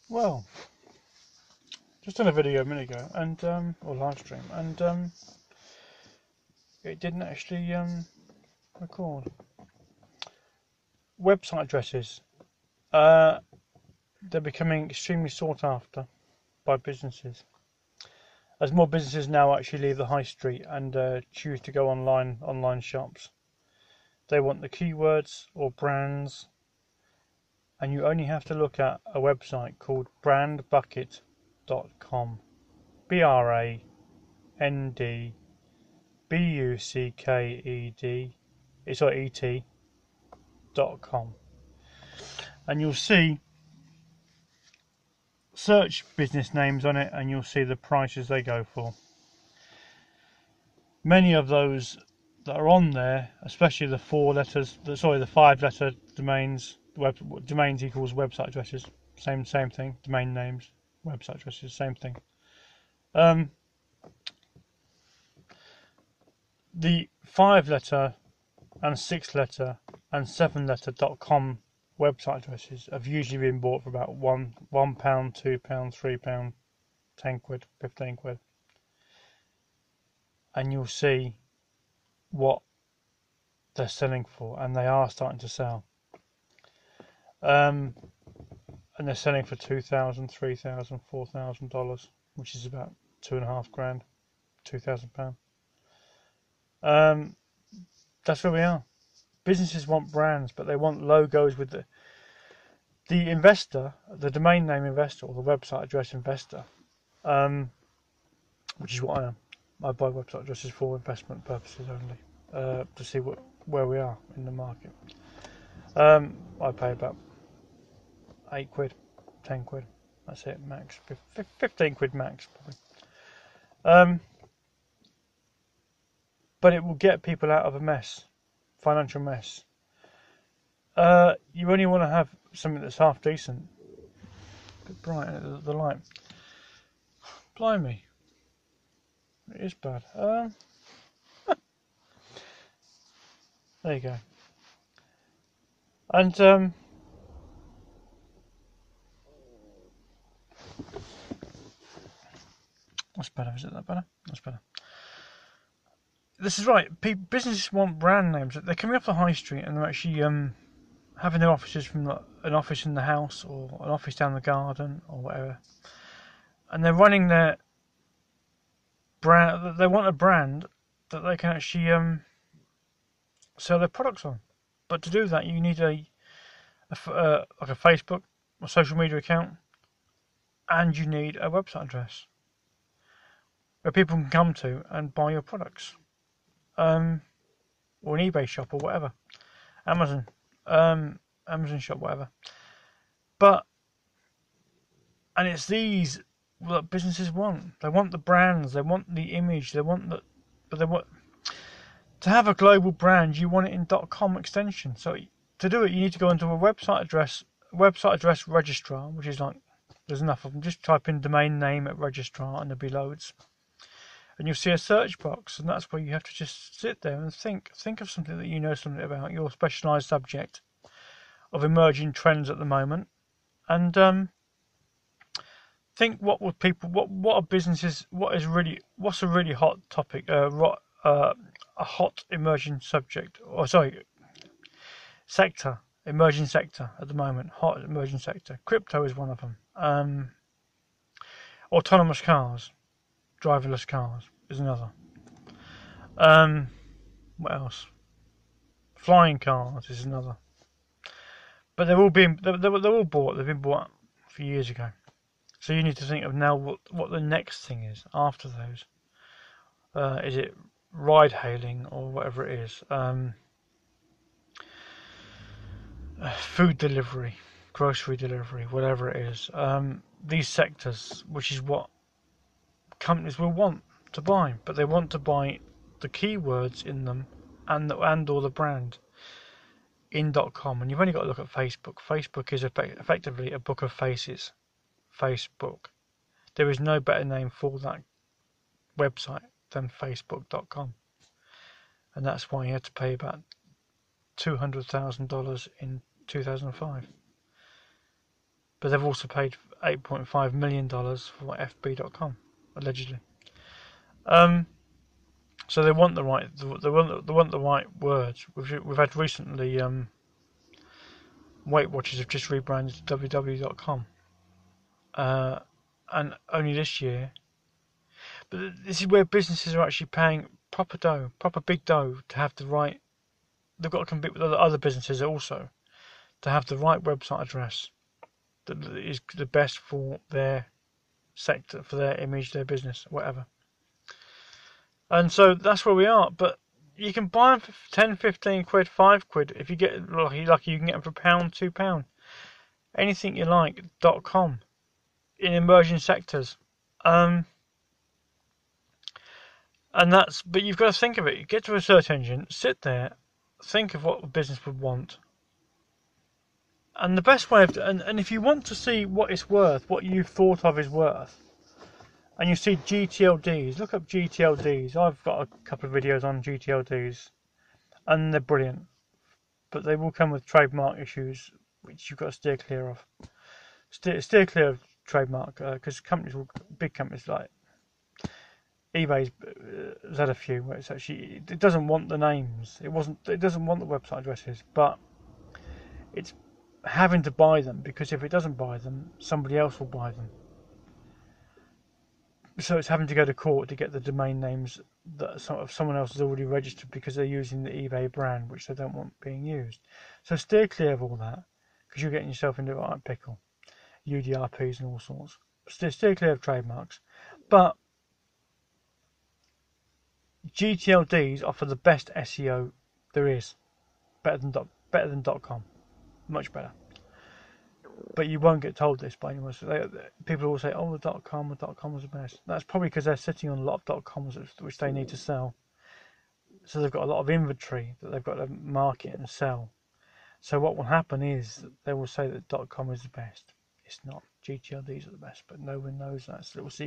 Well, just done a video a minute ago, and or live stream, and it didn't actually record. Website addresses. They're becoming extremely sought after by businesses, as more businesses now actually leave the high street and choose to go online shops. They want the keywords or brands, and you only have to look at a website called brandbucket.com. BRANDBUCKED, sorry, ET.com, and you'll see search business names on it, and you'll see the prices they go for. Many of those that are on there, especially the 5-letter domains, domains equals website addresses, same thing. Domain names, website addresses, same thing. The 5-letter and 6-letter and 7-letter .com website addresses have usually been bought for about £1, £2, £3, 10 quid, 15 quid. And you'll see what they're selling for, and they are starting to sell. And they're selling for $2,000, $3,000, $4,000, which is about £2,500, £2,000. That's where we are. Businesses want brands, but they want logos with the investor, the domain name investor, or the website address investor, which is what I am. I buy website addresses for investment purposes only, to see where we are in the market. I pay about 8 quid, 10 quid. That's it, max. 15 quid max, probably. But it will get people out of a mess, financial mess. You only want to have something that's half decent. A bit bright, the light. Blimey. It is bad. There you go. And that's better. Is it that better? That's better. This is right. Businesses want brand names. They're coming off the high street and they're actually having their offices from an office in the house or an office down the garden or whatever, and they're running their brand. They want a brand that they can actually sell their products on. But to do that, you need like a Facebook or social media account, and you need a website address where people can come to and buy your products, or an eBay shop or whatever, Amazon shop, whatever. And it's these that businesses want. They want the brands, they want the image, to have a global brand, you want it in .com extension. So to do it, you need to go into a website address registrar, which is like, there's enough of them. Just type in domain name at registrar and there'll be loads. And you'll see a search box, and that's where you have to just sit there and think of something that you know something about, your specialised subject of emerging trends at the moment, and think what's a really hot topic, a hot emerging subject, sector, emerging sector at the moment, hot emerging sector. Crypto is one of them. Autonomous cars, driverless cars is another. What else? Flying cars is another. But they're all bought. They've been bought a few years ago. So you need to think of now what the next thing is after those. Is it ride hailing or whatever it is? Food delivery, grocery delivery, whatever it is. These sectors, which is what companies will want to buy, but they want to buy the keywords in them and or the brand in .com. And you've only got to look at Facebook. Facebook is effectively a book of faces. Facebook. There is no better name for that website than Facebook.com. And that's why you had to pay about $200,000 in 2005. but they've also paid $8.5 million for FB.com, allegedly. So they want the right words. We've had recently Weight Watchers have just rebranded to www.com, and only this year. But this is where businesses are actually paying proper big dough to have the right. They've got to compete with other businesses also to have the right website address that is the best for their sector, for their image, their business, whatever. And so that's where we are. But you can buy them for 10, 15 quid, 5 quid. If you get lucky, you can get them for £1, £2. Anything you like, .com in emerging sectors. And that's, but you've got to think of it. You get to a search engine, sit there, think of what a business would want. And the best way of, and if you want to see what it's worth, what you've thought of is worth, and you see GTLDs, look up GTLDs. I've got a couple of videos on GTLDs, and they're brilliant. But they will come with trademark issues, which you've got to steer clear of. Steer clear of trademark, because big companies like eBay's had a few where it's actually, it doesn't want the names. It doesn't want the website addresses, but it's having to buy them, because if it doesn't buy them, somebody else will buy them. So it's having to go to court to get the domain names that someone else has already registered, because they're using the eBay brand, which they don't want being used. So steer clear of all that, because you're getting yourself into a right pickle. UDRPs and all sorts. Steer clear of trademarks. But GTLDs offer the best SEO there is. Better than .com. Much better. But you won't get told this by anyone. So people will say, oh, the .com was the best. That's probably because they're sitting on a lot of .coms which they need to sell. So they've got a lot of inventory that they've got to market and sell. So what will happen is that they will say that .com is the best. It's not. GTLDs are the best, but no one knows that. It's a little secret.